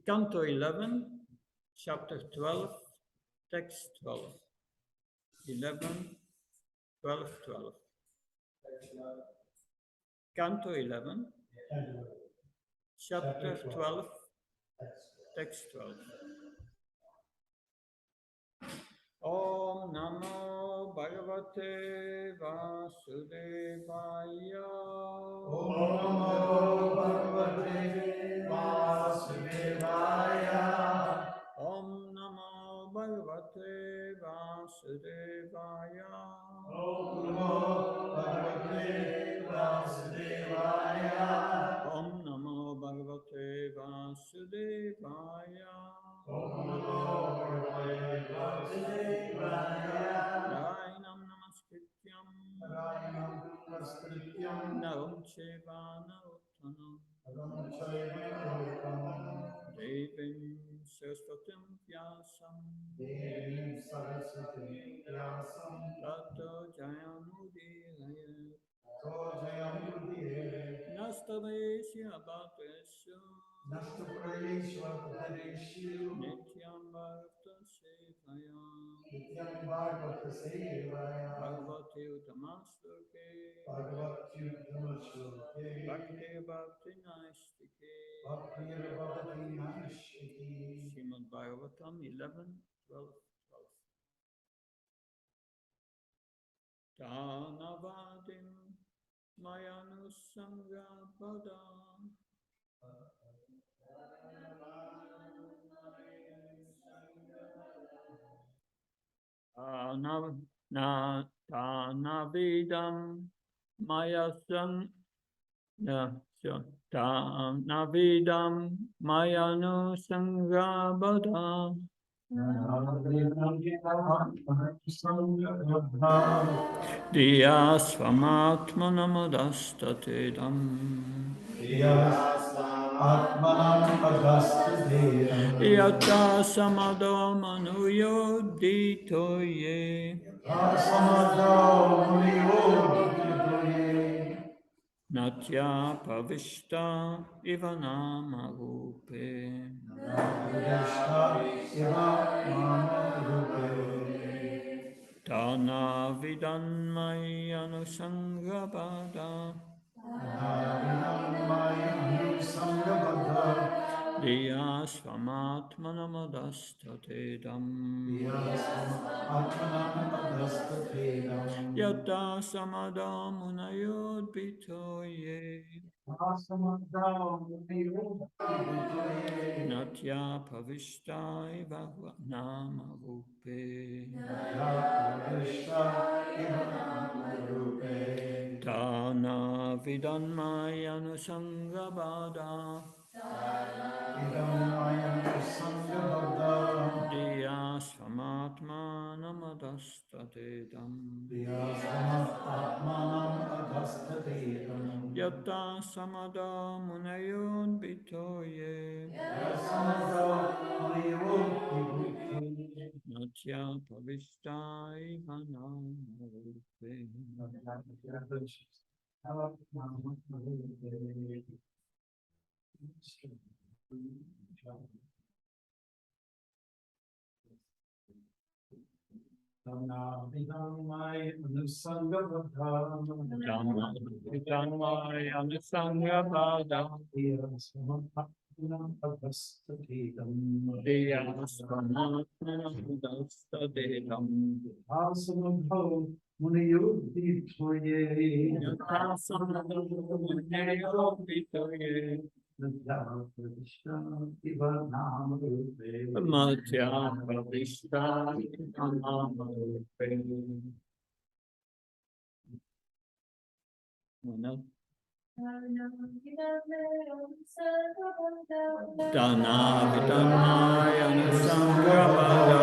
Canto 11, Chapter 12, Text 12. 11, 12, 12. Canto 11, Chapter 12, Text 12. Om Namo Bhagavate Vasudevaya. Om Namo Bhagavate Vasudevaya. Om Namo Bhagavate Vasudevaya. Om Namo Bhagavate Vasudevaya. Om Namo Bhagavate Vasudevaya. Om Namo Bhagavate Vasudevaya. Nainam Namaskrityam. Naram Cheva Narottanam. Devim Saraswatim Vyasam. Tato Jayamudiyaya. Nastavesya Bhakteshu. Nityam Bhakta Sevaya. Bhagavati Uttamaśloke. Bhakti Bhakti Naistike. Srimad Bhagavatam 11, 12, 12. Tanavadim Mayanusanga Padam. Tanavidam Mayasam. Tanavidam Mayanusanga Diyasvamatmanamadastatedam. Yata samado manuyoditoye. Natya pavishta ivanamarupe. Tana vidanmai anusangabada. Diya svamatmanamadastatedam. Yata samadhamunayodbhitoye. Natya pavishta ivanamarupe. Tana vidanmai anusangabada. Diya svamatmanamadastatedam. Yata samadhamunayodbhitoye. Natya pavishta ivanamarupe. Dhamma anusangabhada. Diya svamatmanamadastatedam. Yata samadhamunayodbhitoye. Matya pavishta ivanamarupe. Dana vidanmaya anusangabhada.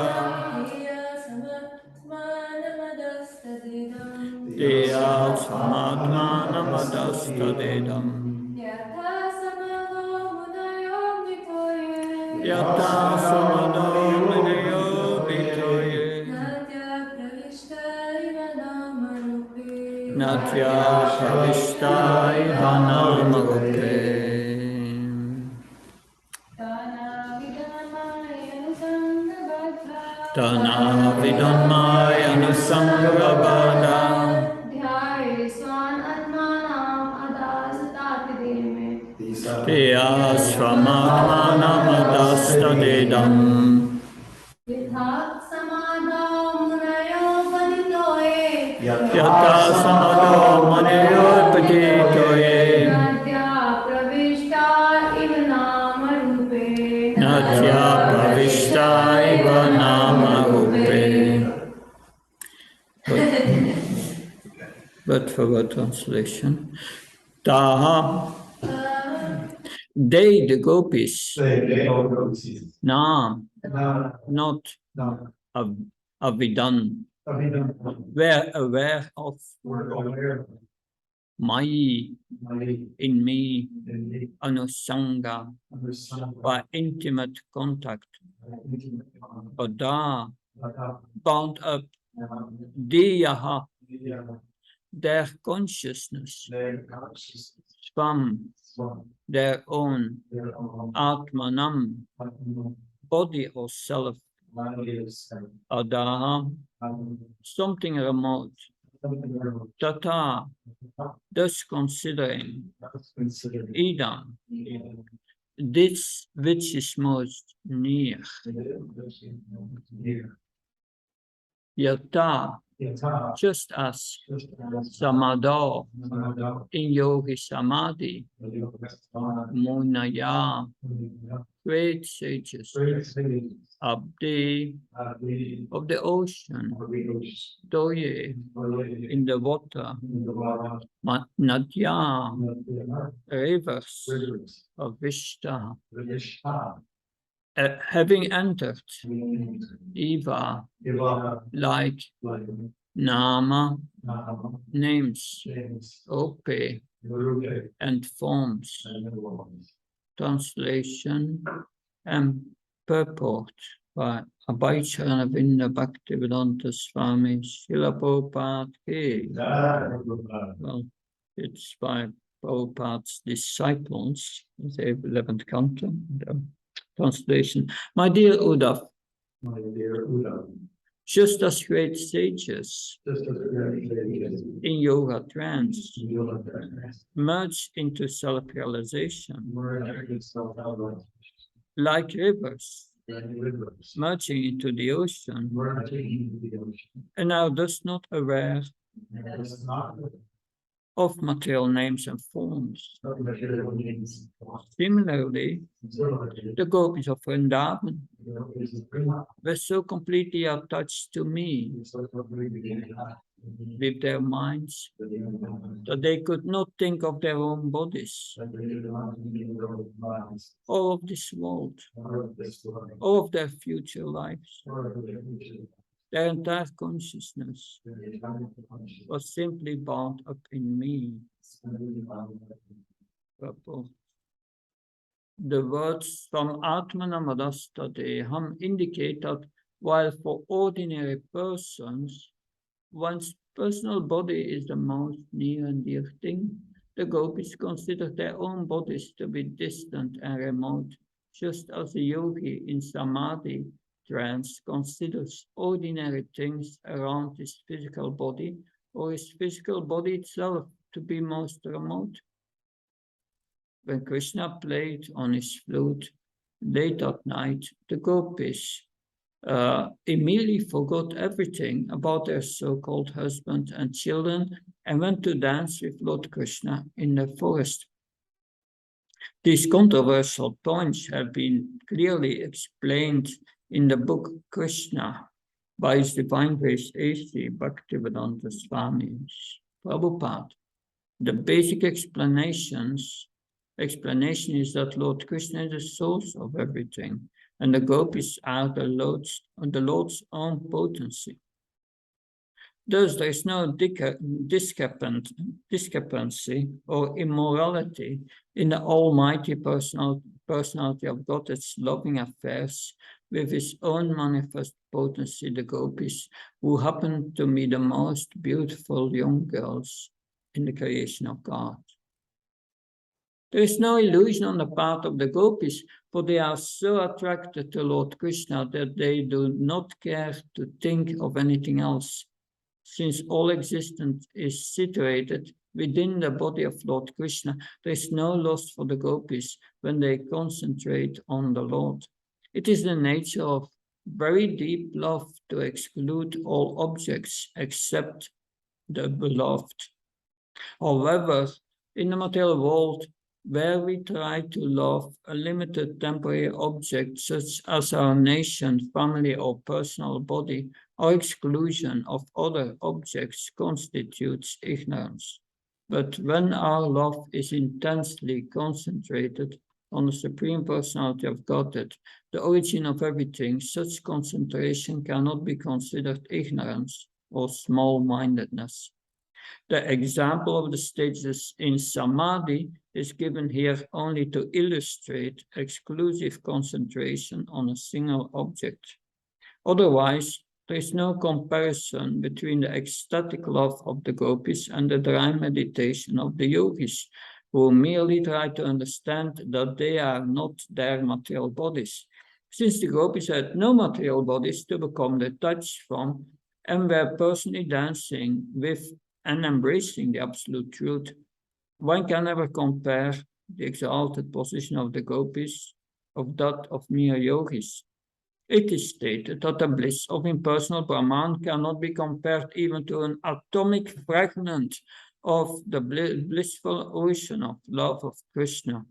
Diya svamatmanamadastatedam. Yata samadhamunayodbhitoye. Natya pravishta ivanamarupe. Tana Vidonmai Anusangabada ध्याये स्वान् आत्मानाम् अदासतातिदेमे Tiya Swamatmanamadasadedam यथा समाधौ मुनयो पतितो ये Yata Samado Muneyo Patitoye नद्या प्रविष्टा इव नामरूपे Natya Pravishta Iva Nama Rupe. But for word translation. Taha, they, the gopis, na, not avidan, were aware of my, in me, anusanga, by intimate contact, Oda, bound up, diyaha, their consciousness, swam, their own, atmanam, body or self, Adaha, something remote, tata, thus considering, idam, this which is most near, yata, just as samadho in yogi samadhi, munaya, great sages, abdi of the ocean, doye in the water, nadya, rivers of Vishta, having entered Eva, like Nama, names, Ope, and forms. Translation and purport by Abhayacharanavinda Bhaktivedanta Swami Srila Prabhupada Ki. Well, it's by Prabhupada's disciples, the 11th canto. Translation. My dear Uddhav, just as great sages in yoga trance merge into self-realization, like rivers merging into the ocean, and are thus not aware of material names and forms. Similarly, the gopis of Vrindavan were so completely attached to me with their minds that they could not think of their own bodies, or of this world, or of their future lives. Their entire consciousness was simply bound up in me. The words from Atmanamadastadeham indicate that while for ordinary persons, one's personal body is the most near and dear thing, the gopis consider their own bodies to be distant and remote, just as a yogi in samadhi trance considers ordinary things around his physical body or his physical body itself to be most remote. When Krishna played on his flute late at night, the gopis immediately forgot everything about their so-called husband and children and went to dance with Lord Krishna in the forest. These controversial points have been clearly explained in the book Krishna by His Divine Grace A.C. Bhaktivedanta Swami Prabhupada. The basic explanation is that Lord Krishna is the source of everything, and the gopis are the Lord's own potency. Thus, there is no discrepancy or immorality in the almighty personality of God's loving affairs with his own manifest potency, the gopis, who happen to be the most beautiful young girls in the creation of God. There is no illusion on the part of the gopis, for they are so attracted to Lord Krishna that they do not care to think of anything else. Since all existence is situated within the body of Lord Krishna, there is no loss for the gopis when they concentrate on the Lord. It is the nature of very deep love to exclude all objects except the beloved. However, in the material world, where we try to love a limited temporary object such as our nation, family, or personal body, our exclusion of other objects constitutes ignorance. But when our love is intensely concentrated on the Supreme Personality of Godhead, the origin of everything, such concentration cannot be considered ignorance or small-mindedness. The example of the stages in Samadhi is given here only to illustrate exclusive concentration on a single object. Otherwise, there is no comparison between the ecstatic love of the gopis and the dry meditation of the yogis, who merely try to understand that they are not their material bodies. Since the gopis had no material bodies to become detached from and were personally dancing with and embracing the absolute truth, one can never compare the exalted position of the gopis of that of mere yogis. It is stated that the bliss of impersonal Brahman cannot be compared even to an atomic fragment of the blissful ocean of love of Krishna.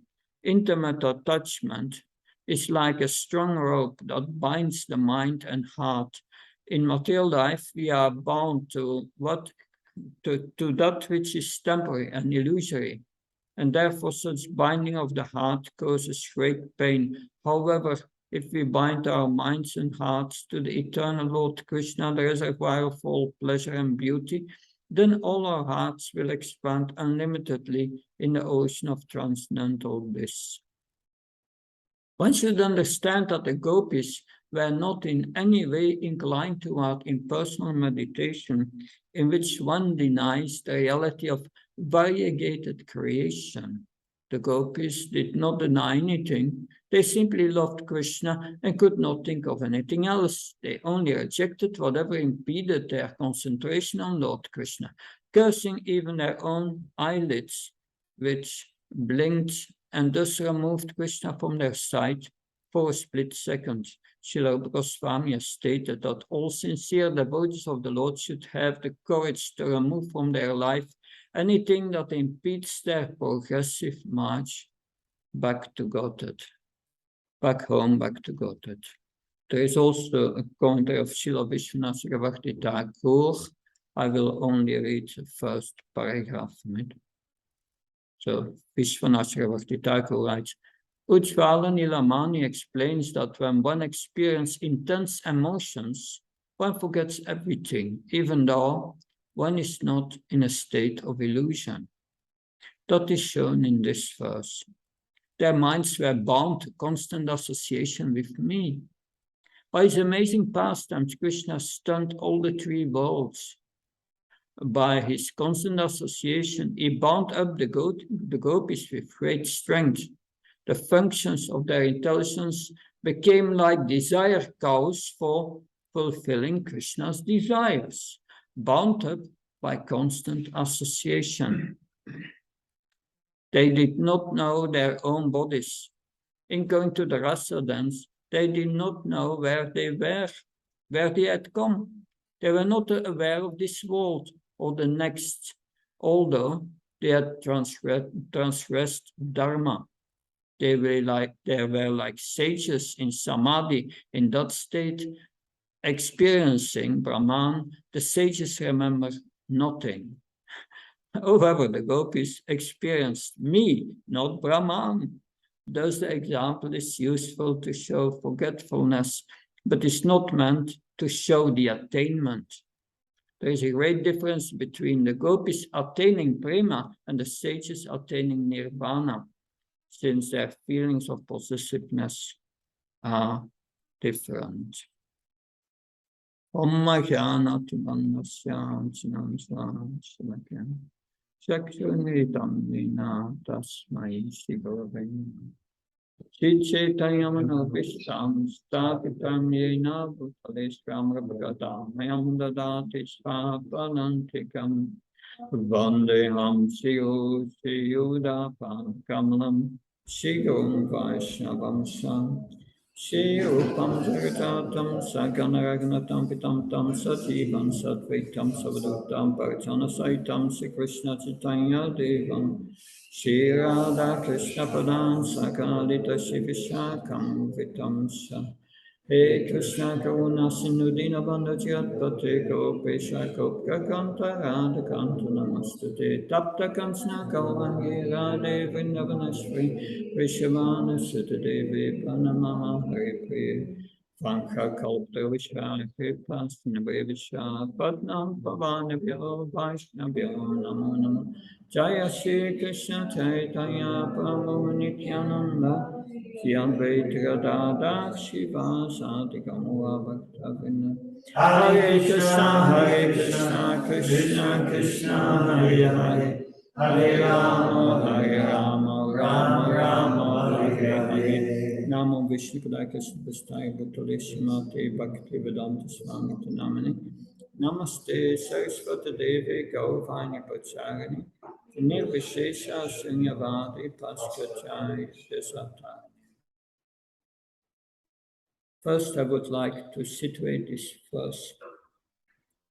Intimate attachment is like a strong rope that binds the mind and heart. In material life, we are bound to that which is temporary and illusory, and therefore such binding of the heart causes great pain. However, if we bind our minds and hearts to the eternal Lord Krishna, the reservoir of all pleasure and beauty, then all our hearts will expand unlimitedly in the ocean of transcendental bliss. One should understand that the gopis were not in any way inclined toward impersonal meditation, in which one denies the reality of variegated creation. The gopis did not deny anything. They simply loved Krishna and could not think of anything else. They only rejected whatever impeded their concentration on Lord Krishna, cursing even their own eyelids, which blinked and thus removed Krishna from their sight for a split second. Srila Goswami has stated that all sincere devotees of the Lord should have the courage to remove from their life anything that impedes their progressive march back to Godhead, back home, back to Godhead. There is also a commentary of Srila Vishwanath Chakravarti Thakur. I will only read the first paragraph from it. So Vishwanath Chakravarti Thakur writes, Ujjvala Nilamani explains that when one experiences intense emotions, one forgets everything, even though one is not in a state of illusion. That is shown in this verse. Their minds were bound to constant association with me. By his amazing pastimes, Krishna stunned all the three worlds. By his constant association, he bound up the gopis with great strength. The functions of their intelligence became like desire cows for fulfilling Krishna's desires, bound up by constant association. They did not know their own bodies. In going to the rasa dance, they did not know where they were, where they had come. They were not aware of this world or the next, although they had transgressed dharma. They were like sages in samadhi. In that state, experiencing Brahman, the sages remember nothing. However, the gopis experienced me, not Brahman. Thus, the example is useful to show forgetfulness, but is not meant to show the attainment. There is a great difference between the gopis attaining prema and the sages attaining nirvana, since their feelings of possessiveness are different. Om Jnana Timirandasya Chakshunritam Vina Tasmai Shigurave Chichaitayamanovistam Stapitam Yena Bhutaleshram Rabhagatam Mayam Dadati Svapanantikam Vandeham Shiyo Shiyudapam Kamalam Shigum Vaishnavam Sam Shiyupam Jagatatam Saganaragnatam Pitam Tam Sativam Satvitam Savadutam Paritana Saitam Sri Krishna Chaitanya Devam Shri Radha Krishna Padan Sakalita Shivishakam Vitam Sa He Krishna Karuna Sindhu Dinabandha Jyatpate Gopesha Kopka Kanta Radha Kanta Namastate Tapta Kansna Kalvangi Radhe Vrindavanashri Vishavana Sutta Devi Pranamama Hari Priya Vankha Kalpa Vishra Kripas Nabevisha Patnam Pavanabhyo Vaishnavyo Namo Namo Jaya Shri Krishna Chaitanya Prabhu Nityananda Shri Advaita Gadadhar Shiva Sati Gaura Bhakta Hare Krishna, Krishna Krishna, Hare Hare, Hare Rama, Rama Rama, Hare Hare. Namo Vishnu Padaya Krishna Vistaya Bhutale Srimate Bhakti Vedanta Swami Namani. Namaste Saraswati Devi Gauravani Pacharini. Nirvishesha Sunyavadi Paskachai Desata. First, I would like to situate this verse.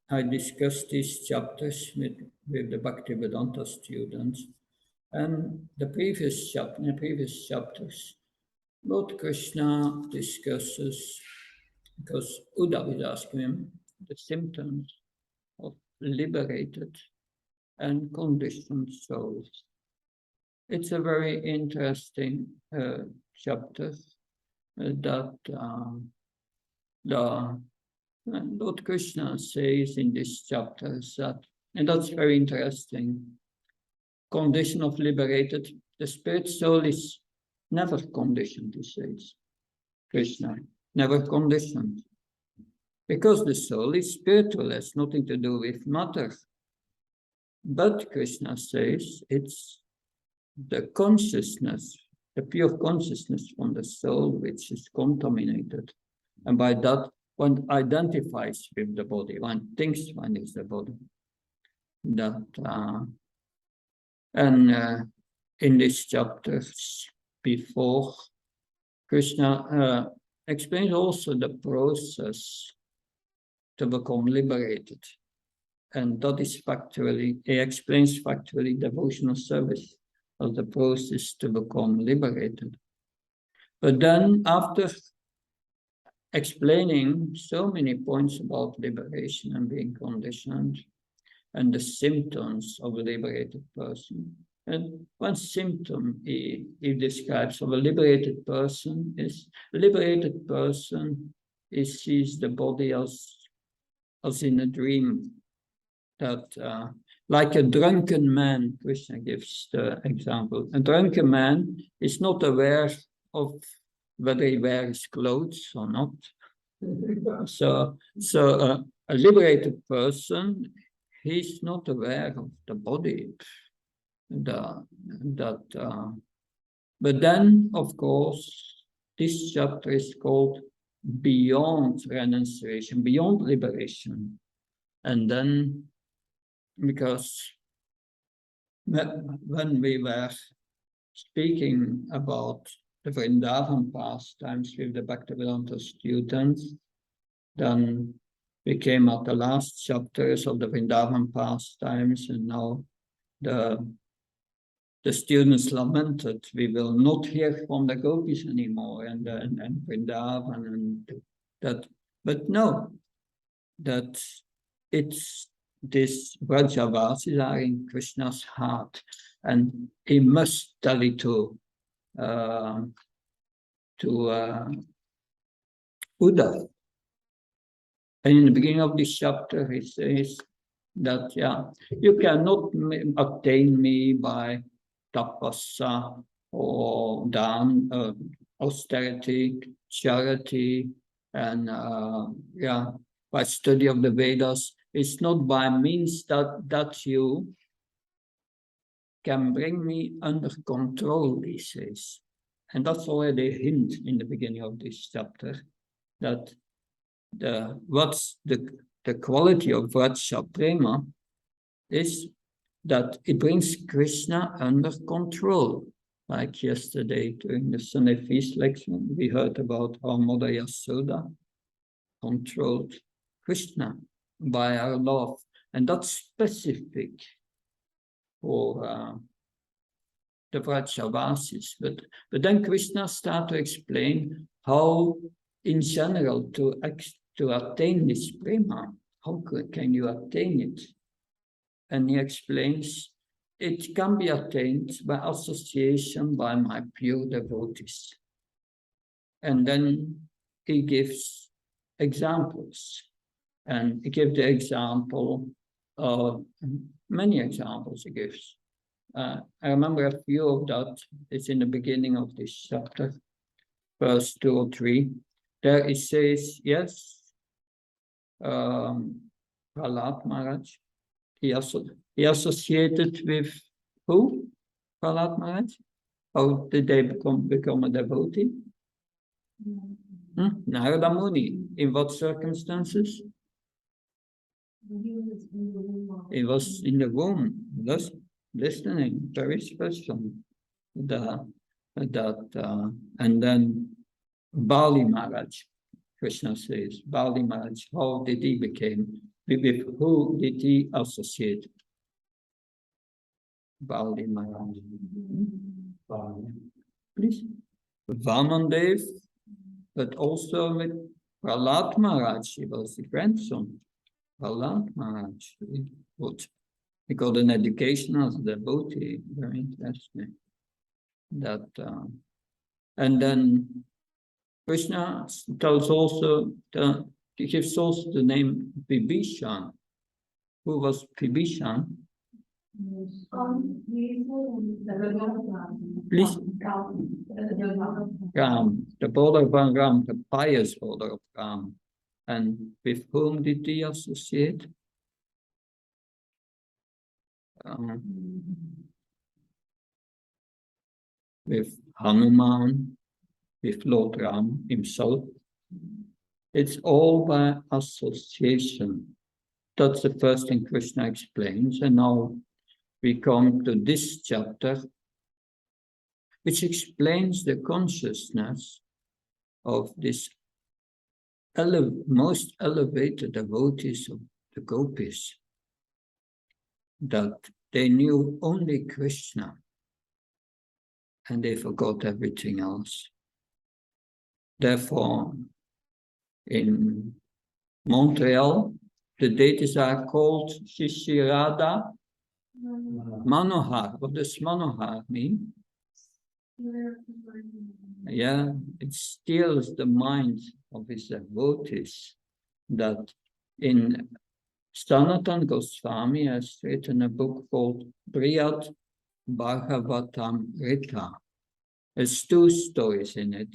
I discussed these chapters with the Bhaktivedanta students, and the previous chapters, Lord Krishna discusses, because Uddhava is asking him, the symptoms of liberated and conditioned souls. It's a very interesting chapter that Lord Krishna says in this chapter that, and that's very interesting, condition of liberated, the spirit soul is never conditioned, he says, Krishna, never conditioned. Because the soul is spiritual, has nothing to do with matter. But Krishna says it's the consciousness, the pure consciousness from the soul which is contaminated. And by that, one identifies with the body, one thinks one is the body. That in these chapters before, Krishna explains also the process to become liberated. And that is factually, he explains factually devotional service as the process to become liberated. But then after explaining so many points about liberation and being conditioned and the symptoms of a liberated person. And one symptom he describes of a liberated person is a liberated person sees the body as in a dream, that like a drunken man, Krishna gives the example. A drunken man is not aware of whether he wears clothes or not. So a liberated person, he's not aware of the body. But then, of course, this chapter is called Beyond Renunciation, Beyond Liberation. And then, because when we were speaking about the Vrindavan pastimes with the Bhaktivedanta students, then we came at the last chapters of the Vrindavan pastimes, and now the students lamented, we will not hear from the gopis anymore, and Vrindavan, and that. But no, that it's this Vrajavasis are in Krishna's heart, and he must tell it to Uddhava. And in the beginning of this chapter, he says that, you cannot obtain me by tapasa or dhan, austerity, charity, and by study of the Vedas. It's not by means that you can bring me under control, he says. And that's already a hint in the beginning of this chapter, that what's the quality of Vraja Prema is that it brings Krishna under control. Like yesterday during the Sunday feast lecture, we heard about how Mother Yasoda controlled Krishna by her love. And that's specific for the Vrajavasis. But then Krishna starts to explain how, in general, to attain this prema, how can you attain it? And he explains, it can be attained by association by my pure devotees. And then he gives examples. And he gives the example of many examples he gives. I remember a few of that. It's in the beginning of this chapter, verse 2 or 3. There it says, yes, Prahlad Maharaj, he associated with who? Prahlad Maharaj? How did they become a devotee? Narada Muni. In what circumstances? He was in the womb, thus listening, very special. And then Bali Maharaj, Krishna says, Bali Maharaj, how did he become? With who did he associate? Bali Maharaj. Please. Vamandev, but also with Prahlad Maharaj, he was the grandson. Prahlad Maharaj, good. He got an education as a devotee, very interesting. And then Krishna tells also, he gives also the name Vibhishan. Who was Vibhishan? Please. Ram, the brother of Ram, the pious brother of Ram. And with whom did he associate? With Hanuman, with Lord Ram himself. It's all by association. That's the first thing Krishna explains. And now we come to this chapter, which explains the consciousness of this most elevated devotees of the gopis, that they knew only Krishna and they forgot everything else. Therefore, in Montreal, the deities are called Shishirada Manohar. What does Manohar mean? Yeah, it steals the mind of his devotees. That in Sanatan Goswami has written a book called Brihad Bhagavatam Rita. There's two stories in it.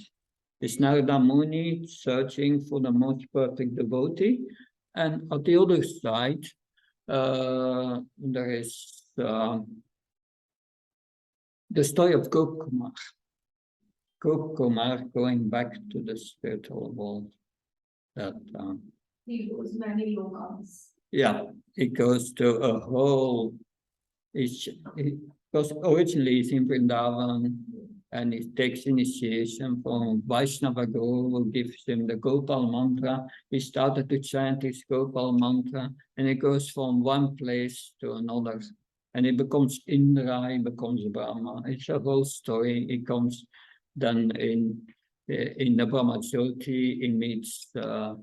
It's Narada Muni searching for the most perfect devotee, and on the other side, there is the story of Gopkumar. Gopkumar going back to the spiritual world. He goes many lokas. Yeah, it goes to a whole. Because originally he's in Vrindavan, and he takes initiation from Vaishnava Guru, who gives him the Gopal mantra. He started to chant his Gopal mantra, and he goes from one place to another. And he becomes Indra, he becomes Brahma. It's a whole story. He comes then in the Brahma Jyoti, he meets there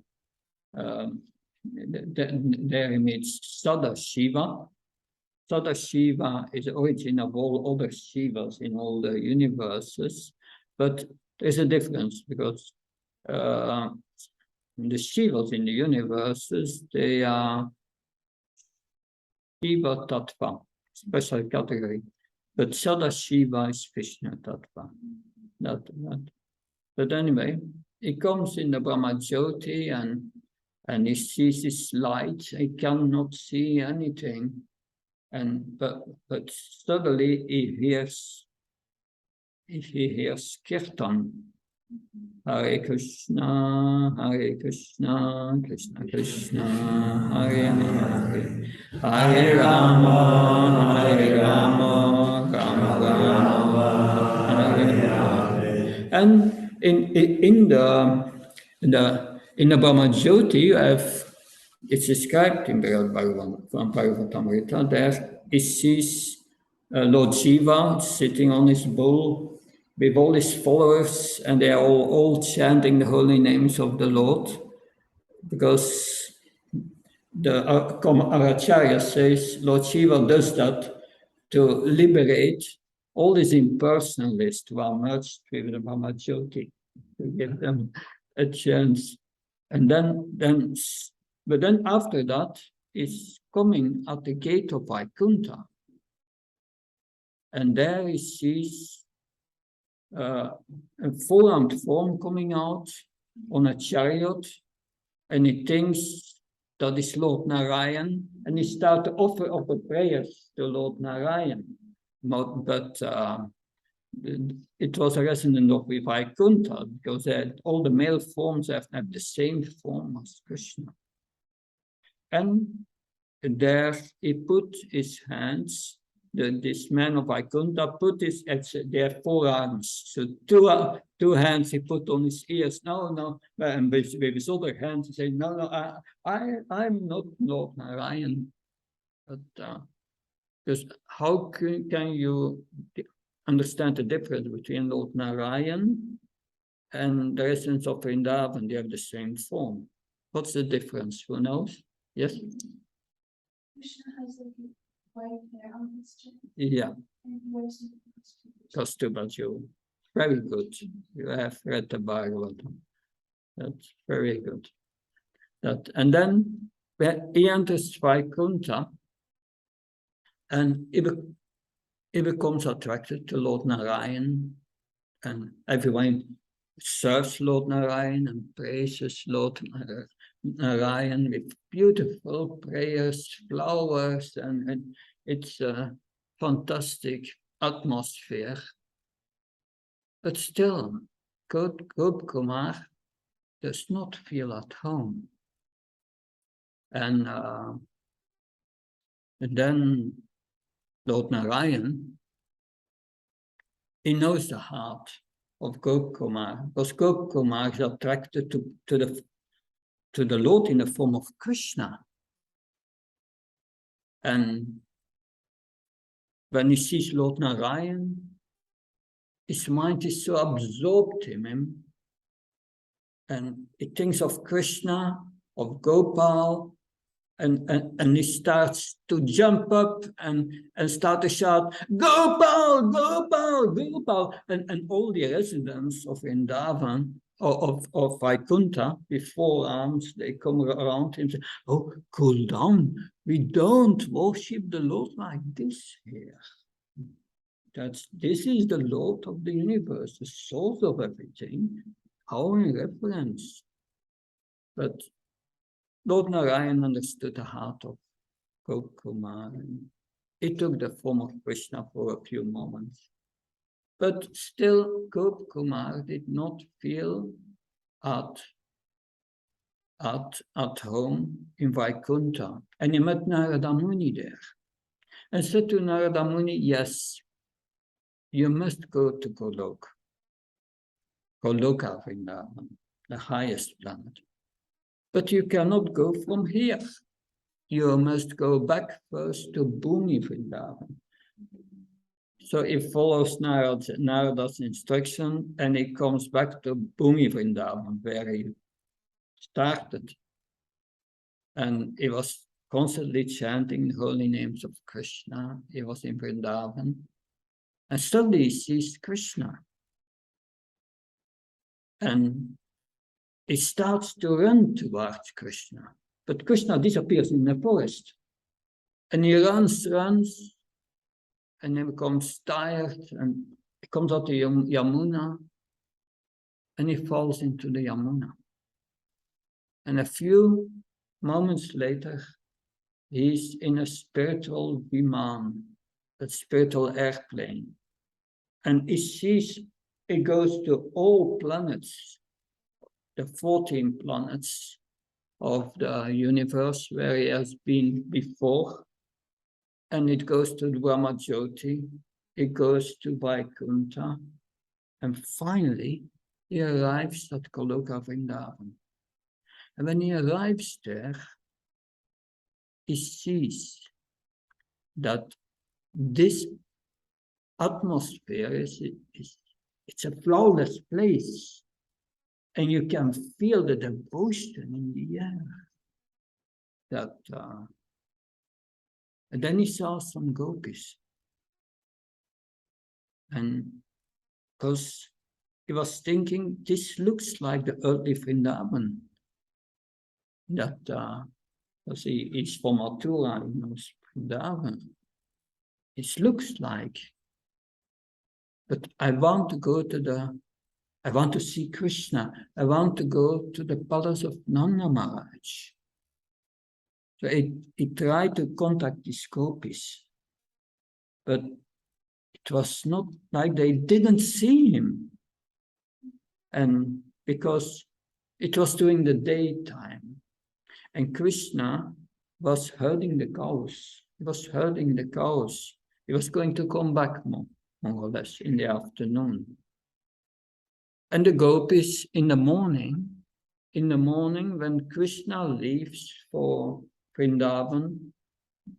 he meets Sadashiva. Sadashiva is the origin of all other Shivas in all the universes, but there's a difference because the Shivas in the universes, they are Shiva Tattva, special category, but Sadashiva is Vishnu Tattva. But anyway, he comes in the Brahma Jyoti and he sees this light. He cannot see anything. And but suddenly he hears kirtan. Hare Krishna, Krishna Krishna, Hare Hare, Hare Rama, Rama Rama, Hare Hare. And in the Brahma Jyoti, you have, it's described in Bhagavatamrita, there he sees Lord Shiva sitting on his bull with all his followers, and they are all chanting the holy names of the Lord, because the Acharya says Lord Shiva does that to liberate all these impersonalists who are merged with the Brahma Jyoti, to give them a chance. And but then after that is coming at the gate of Vaikuntha, and there he sees a full-armed form coming out on a chariot, and he thinks that is Lord Narayan, and he starts to offer prayers to Lord Narayan. But it was a resident of Vaikuntha, because all the male forms have the same form as Krishna. And there he put his hands, this man of Vaikuntha put their forearms. So two hands he put on his ears. No, and with his other hands he said, no, I'm not Lord Narayan. But because how can you understand the difference between Lord Narayan and the residents of Vrindavan? They have the same form. What's the difference? Who knows? Yes? Krishna has a white hair on his chin. Yeah. And he wears That's too bad. You very good. You have read the Bhagavatam. That's very good. And then he enters Vaikuntha, and he becomes attracted to Lord Narayan, and everyone serves Lord Narayan and praises Lord Narayan with beautiful prayers, flowers, and it's a fantastic atmosphere. But still, Gopa Kumar does not feel at home. And then Lord Narayan, he knows the heart of Gopa Kumar, because Gopa Kumar is attracted to the Lord in the form of Krishna. And when he sees Lord Narayan, his mind is so absorbed in him, and he thinks of Krishna, of Gopal, and he starts to jump up and start to shout, Gopal, Gopal, Gopal, and all the residents of Vrindavan, of Vaikuntha, with forearms, they come around him and say, oh, cool down, we don't worship the Lord like this here. This is the Lord of the universe, the source of everything, our reference. But Lord Narayan understood the heart of Gopa Kumar. He took the form of Krishna for a few moments. But still, Gopa Kumar did not feel at home in Vaikuntha. And he met Narada Muni there. And said to Narada Muni, yes, you must go to Goloka Vrindavan, the highest planet. But you cannot go from here. You must go back first to Bhumi Vrindavan. So he follows Narada's instruction, and he comes back to Bhumi Vrindavan, where he started. And he was constantly chanting the holy names of Krishna. He was in Vrindavan. And suddenly he sees Krishna. And he starts to run towards Krishna. But Krishna disappears in the forest. And he runs, and he becomes tired, and he comes out to Yamuna, and he falls into the Yamuna. And a few moments later, He's in a spiritual viman, a spiritual airplane. And he sees, it goes to all planets, the 14 planets of the universe where he has been before. And it goes to Brahmajyoti, it goes to Vaikuntha, and finally he arrives at Goloka Vrindavan. And when he arrives there, he sees that this atmosphere it's a flawless place, and you can feel the devotion in the air. And then he saw some gopis, and because he was thinking, this looks like the earthly Vrindavan. That because he is from Mathura, he knows Vrindavan. It looks like, but I want to see Krishna. I want to go to the palace of Nanda Maharaj. So he tried to contact these gopis, but it was not like they didn't see him. And because it was during the daytime, and Krishna was herding the cows. He was herding the cows. He was going to come back more or less in the afternoon. And the gopis in the morning when Krishna leaves for Vrindavan,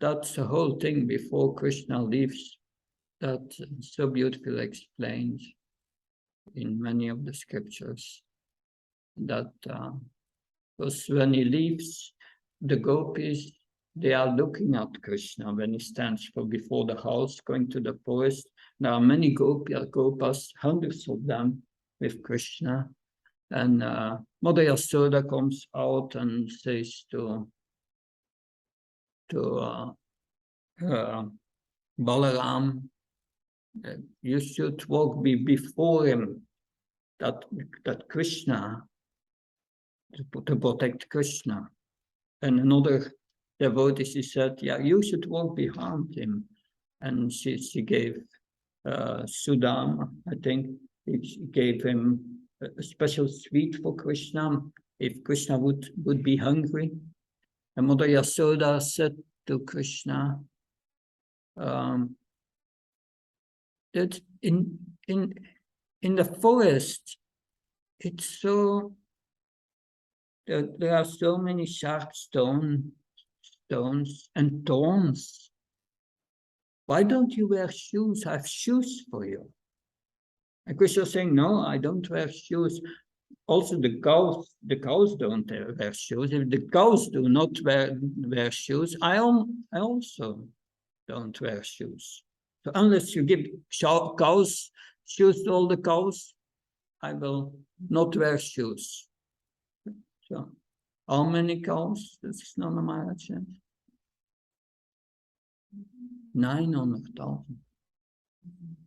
that's the whole thing before Krishna leaves, that's so beautifully explained in many of the scriptures, that because when he leaves, the gopis, they are looking at Krishna when he stands before the house, going to the forest. There are many gopas, hundreds of them, with Krishna. And Mother Yasoda comes out and says to Balaram, you should walk before him, that Krishna, to protect Krishna. And another devotee, she said, yeah, you should walk behind him. And she gave Sudama, I think, she gave him a special sweet for Krishna, if Krishna would be hungry. And Mother Yasoda said to Krishna that in the forest, it's so, there are so many sharp stones and thorns. Why don't you wear shoes? I have shoes for you. And Krishna was saying, no, I don't wear shoes. Also, the cows don't wear shoes. If the cows do not wear shoes, I also don't wear shoes. So unless you give cows shoes to all the cows, I will not wear shoes. So, how many cows does Nanda Maharaj have? 900,000.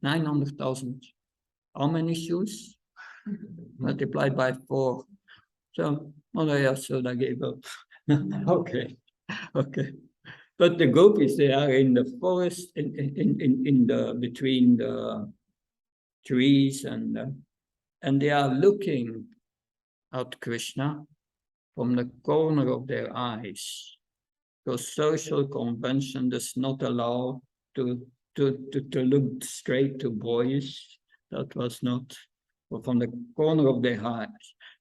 900,000. How many shoes? Multiplied by 4. So Mother Yasoda gave up. Okay. But the gopis, they are in the forest, in the between the trees, and they are looking at Krishna from the corner of their eyes. Because social convention does not allow to look straight to boys. That was not, but from the corner of their eyes.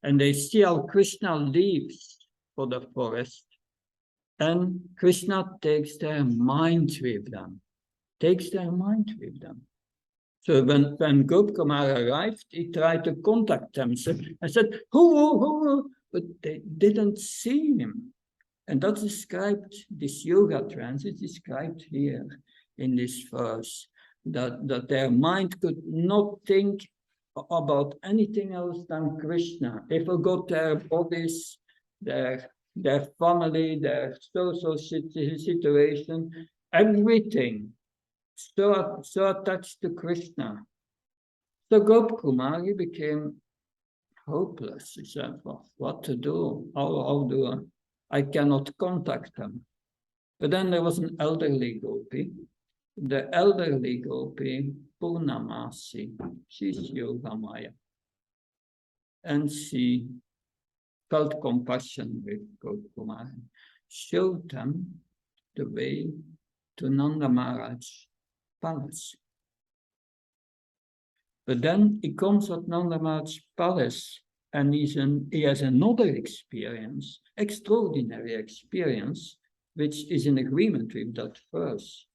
And they see how Krishna leaves for the forest. And Krishna takes their mind with them. So when Gopkumar arrived, he tried to contact them. I said, who? But they didn't see him. And that's described, this yoga trance is described here in this verse, that their mind could not think about anything else than Krishna. They forgot their bodies, their family, their social situation, everything. So attached to Krishna. So Gopkumar became hopeless. He said, well, what to do? How do I cannot contact them. But then there was an elderly gopi. The elderly gopi, Purnamasi, she's Yogamaya. And she felt compassion with Gopkumar and showed them the way to Nanda Maharaj's palace. But then he comes at Nanda Maharaj's palace and he has another experience, extraordinary experience, which is in agreement with that verse.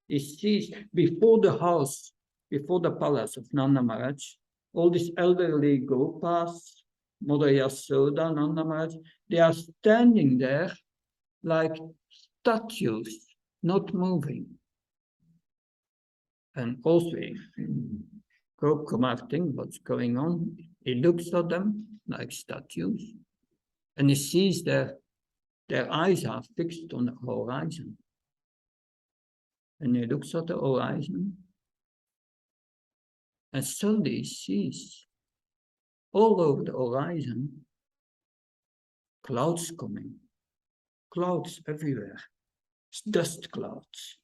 He sees before the house, before the palace of Nanda Maharaj, all these elderly gopas, Mother Yasoda, Nanda Maharaj, they are standing there like statues, not moving. And also, Gopkumar thinks what's going on. He looks at them like statues, and he sees their eyes are fixed on the horizon. And he looks at the horizon, and suddenly he sees all over the horizon clouds coming, clouds everywhere, dust clouds.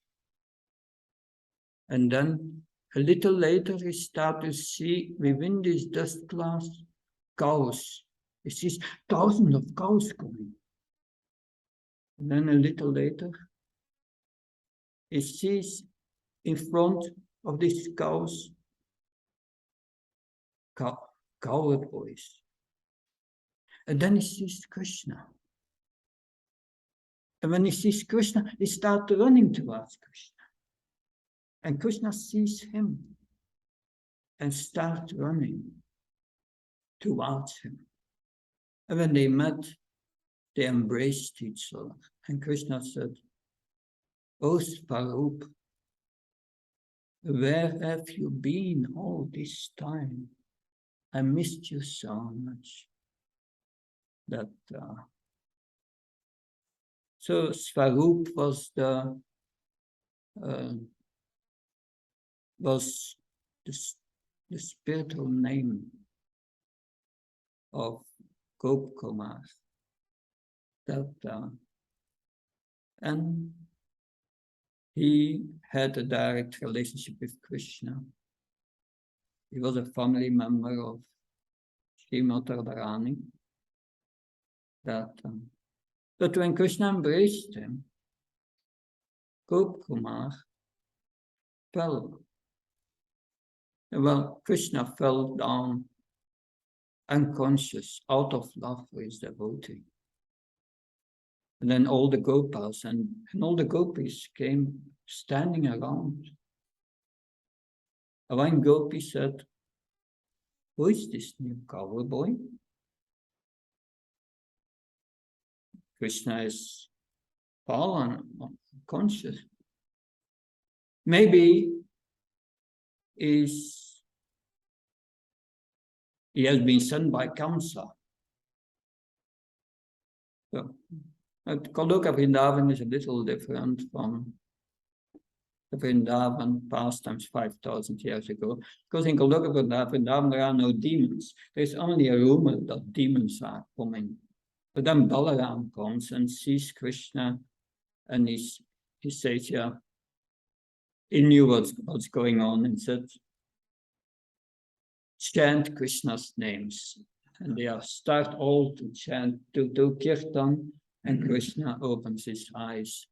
And then a little later, he starts to see within these dust clouds cows. He sees thousands of cows coming. And then a little later, he sees in front of these cows cowherd boys. And then he sees Krishna. And when he sees Krishna, he starts running towards Krishna. And Krishna sees him and starts running towards him. And when they met, they embraced each other. And Krishna said, "Oh, Svarup, where have you been all this time? I missed you so much." So Svarup was the spiritual name of Gopkumar. And he had a direct relationship with Krishna. He was a family member of Srimati Radharani. But when Krishna embraced him, Gopkumar fell. Well, Krishna fell down unconscious, out of love for his devotee. And then all the gopas and all the gopis came standing around. And one gopi said, "Who is this new cowboy?" Krishna is fallen, unconscious. Maybe he has been sent by Kamsa. So, Goloka Vrindavan is a little different from the Vrindavan pastimes 5,000 years ago. Because in Goloka Vrindavan there are no demons. There's only a rumor that demons are coming. But then Balaram comes and sees Krishna, and he says, yeah, he knew what's going on, and said, chant Krishna's names. And they start all to chant, to do kirtan, and Krishna opens his eyes.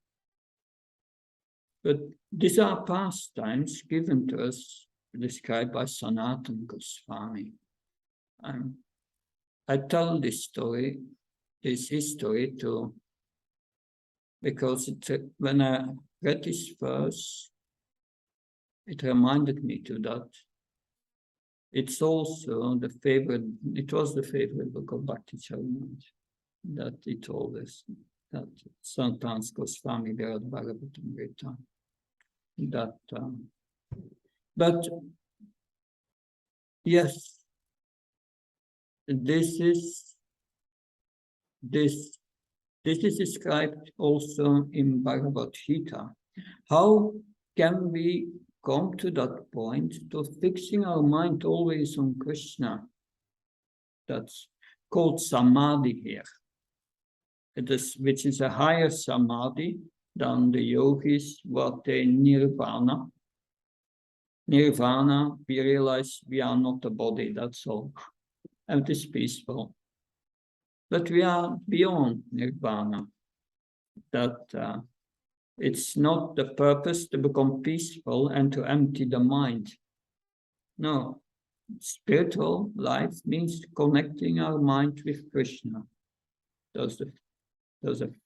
But these are pastimes given to us, described by Sanatana Goswami. I tell this history too, because when I read this verse, it reminded me to that. It's also the favorite, it was the favorite book of Bhakti Charanaj, that he told us, that Sanatana Goswami read Bhagavatamrita. But yes, this is described also in Bhagavad Gita. How can we come to that point to fixing our mind always on Krishna? That's called samadhi here. Which is a higher samadhi, dan the yogis what they nirvana. Nirvana, we realize we are not the body, that's all. And it is peaceful. But we are beyond nirvana. That it's not the purpose to become peaceful and to empty the mind. No, spiritual life means connecting our mind with Krishna. That's the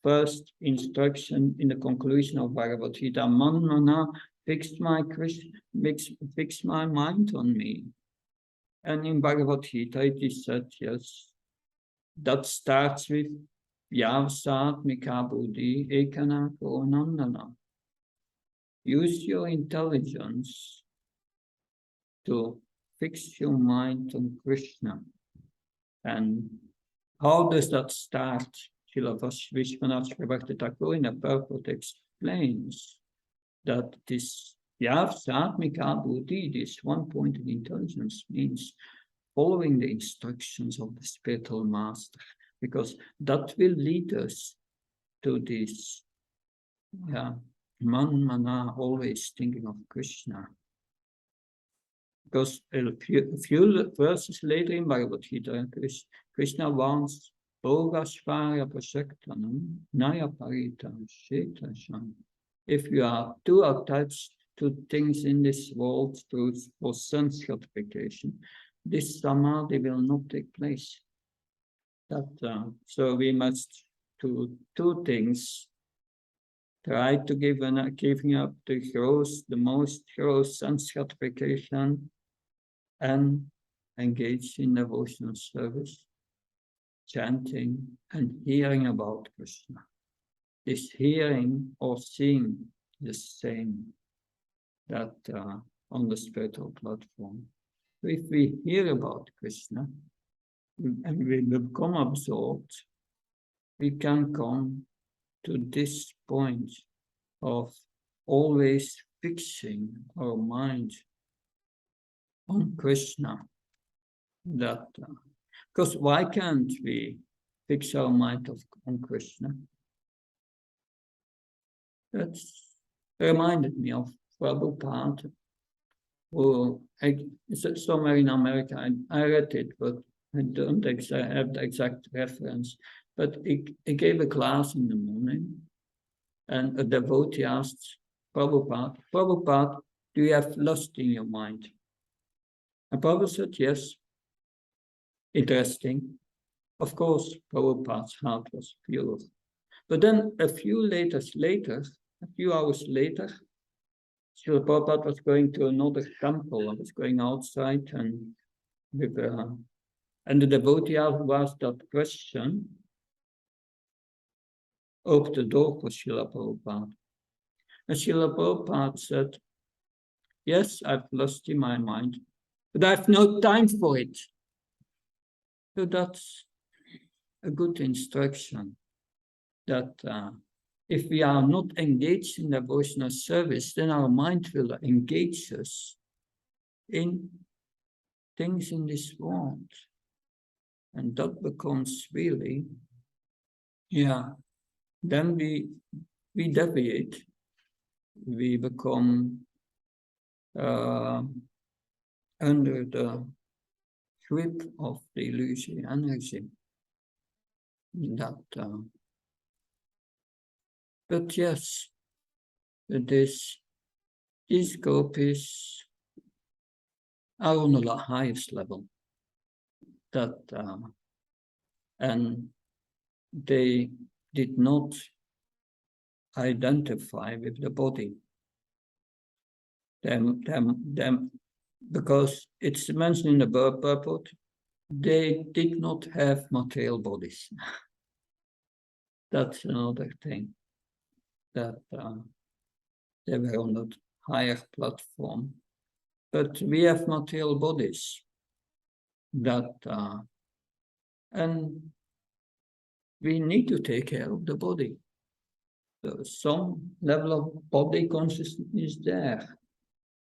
first instruction in the conclusion of Bhagavad Gita. Man mana, fix my mind on me. And in Bhagavad Gita it is said, yes, that starts with Vyavsatmika buddhi ekana nandana. Use your intelligence to fix your mind on Krishna. And how does that start? Srila Vishwanath Bhakti Thakur in a purport explains that this Vyavsatmika buddhi, this one-pointed intelligence, means following the instructions of the spiritual master, because that will lead us to this man mana, always thinking of Krishna. Because a few verses later in Bhagavad Gita, Krishna wants Bhogashvarya Prashaktanam Naya Parita Shetasham. If you are too attached to things in this world for sense gratification, this samadhi will not take place. So we must do two things. Try to giving up the most gross sense gratification, and engage in devotional service, chanting and hearing about Krishna. This hearing or seeing the same that on the spiritual platform. If we hear about Krishna and we become absorbed, we can come to this point of always fixing our mind on Krishna. Because why can't we fix our mind on Krishna? That reminded me of Prabhupada, who somewhere in America, I read it, but I don't have the exact reference. But he gave a class in the morning, and a devotee asked Prabhupada, do you have lust in your mind? And Prabhupada said, yes. Interesting. Of course, Prabhupada's heart was pure. But then a few hours later, Srila Prabhupada was going to another temple. I was going outside and the devotee who asked that question opened the door for Srila Prabhupada. And Srila Prabhupada said, yes, I've lust in my mind, but I have no time for it. So that's a good instruction, that if we are not engaged in devotional service, then our mind will engage us in things in this world. And that becomes really, then we deviate, we become under the grip of the illusory energy. But yes, these gopis are on the highest level. And they did not identify with the body. Them, because it's mentioned in the purport, they did not have material bodies. That's another thing, that they were on that higher platform. But we have material bodies, and we need to take care of the body. So some level of body consciousness is there,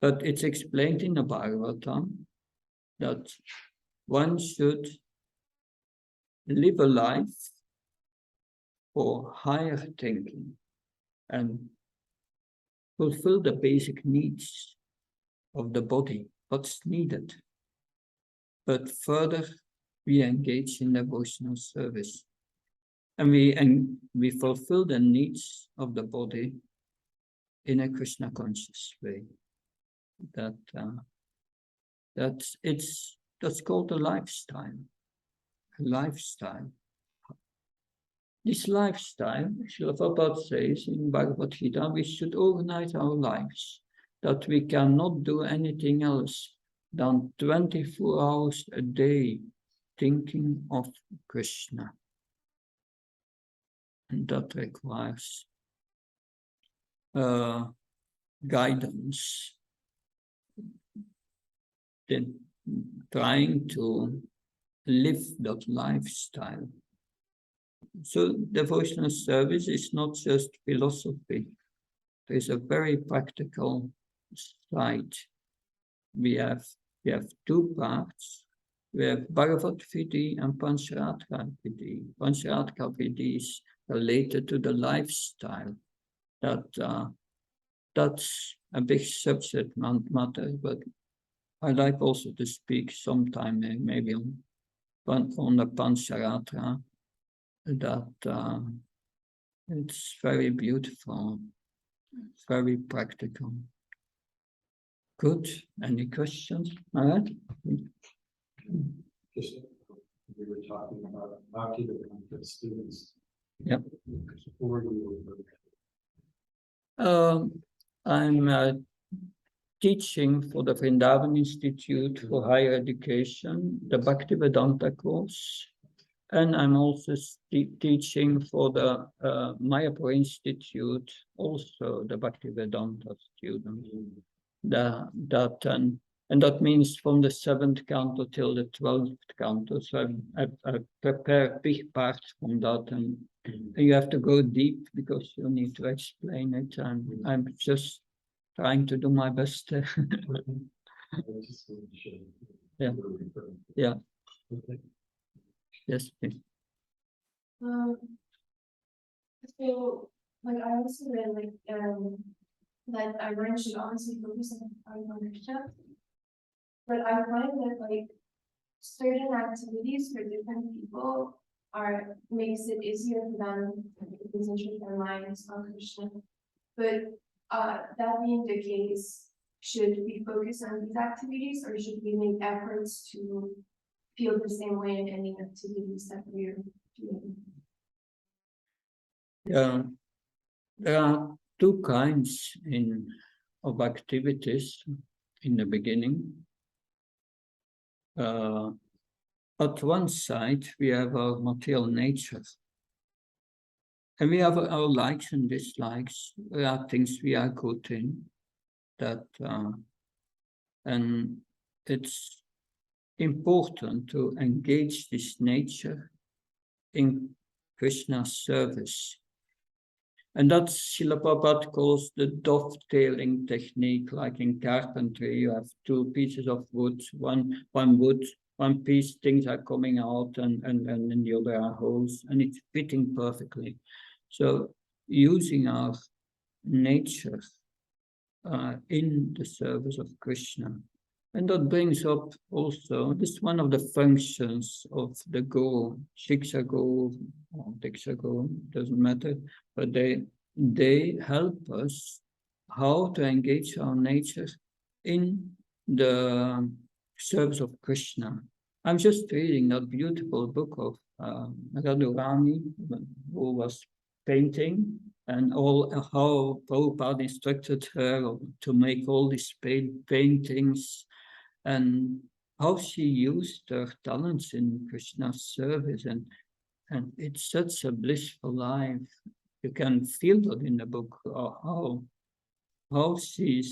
but it's explained in the Bhagavatam that one should live a life for higher thinking, and fulfill the basic needs of the body, what's needed. But further, we engage in devotional service, and we fulfill the needs of the body in a Krishna conscious way. That's called a lifestyle. This lifestyle, Srila Prabhupada says in Bhagavad Gita, we should organize our lives, that we cannot do anything else than 24 hours a day thinking of Krishna. And that requires guidance, then trying to live that lifestyle. So devotional service is not just philosophy. There is a very practical side. We have two parts. We have Bhagavad Vidhi and Pancharatha Vidhi. Pancharatha Vidhi is related to the lifestyle. That's a big subject matter, but I like also to speak sometime maybe on the Pancharatha. That it's very beautiful, very practical. Good. Any questions? All right. Just we were talking about Bhakti Vedanta students. Yep. Where do you work? I'm teaching for the Vrindavan Institute for Higher Education, the Bhakti Vedanta course. And I'm also teaching for the Mayapur Institute, also the Bhakti Vedanta students. And that means from the 7th canto till the 12th canto. So I prepare big parts from that, and you have to go deep because you need to explain it. And I'm just trying to do my best. Yeah. Yeah. Okay. Yes, please. So, like, I also read, like, that everyone should honestly focus on Krishna. But I find that, like, certain activities for different people makes it easier for them to concentrate their minds on Krishna. But that being the case, should we focus on these activities, or should we make efforts to feel the same way in any activities that we're doing? Yeah, there are two kinds of activities in the beginning. At one side, we have our material nature. And we have our likes and dislikes. There are things we are good in. And it's important to engage this nature in Krishna's service. And that's Srila Prabhupada calls the dovetailing technique. Like in carpentry, you have two pieces of wood, one piece, things are coming out, and in the other are holes, and it's fitting perfectly. So using our nature in the service of Krishna. And that brings up also, this is one of the functions of the Guru, Shiksha Guru or Diksha Guru, doesn't matter, but they help us how to engage our nature in the service of Krishna. I'm just reading that beautiful book of Radharani, who was painting, and how Prabhupada instructed her to make all these paintings, and how she used her talents in Krishna's service, and it's such a blissful life. You can feel that in the book, how she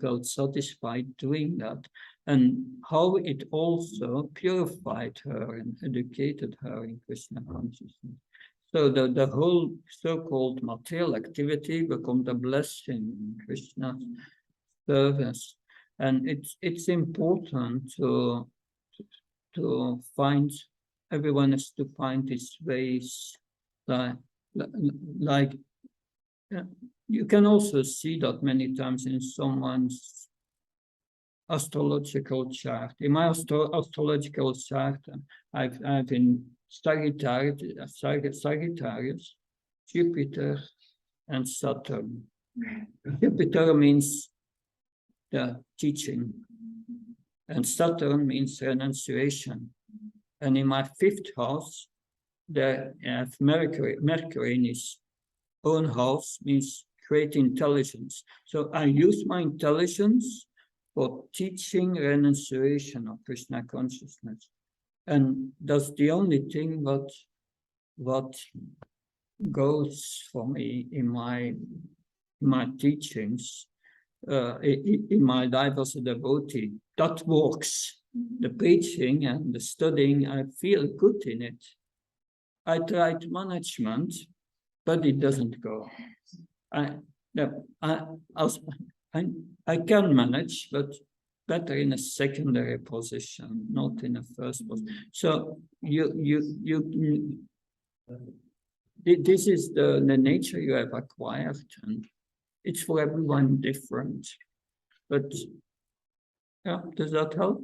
felt satisfied doing that, and how it also purified her and educated her in Krishna consciousness. So the whole so-called material activity becomes a blessing in Krishna's service. And it's important to find, everyone has to find his ways, like you can also see that many times in someone's astrological chart. In my astrological chart, I've in Sagittarius, Jupiter, and Saturn. Jupiter means the teaching, and Saturn means renunciation. And in my 5th house, there I have Mercury in his own house, means great intelligence. So I use my intelligence for teaching renunciation of Krishna consciousness. And that's the only thing what goes for me in my teachings, in my life as a devotee. That works. The preaching and the studying, I feel good in it. I tried management, but it doesn't go. I can manage, but better in a secondary position, not in a first position. So this is the nature you have acquired, and it's for everyone different. But yeah, does that help?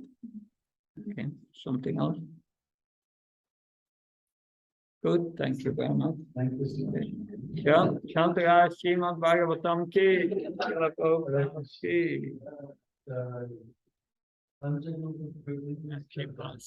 Okay, something else? Good, thank you very much. Thank you so much. Yeah, Shantara Srimad Bhagavatam ki. Keep on.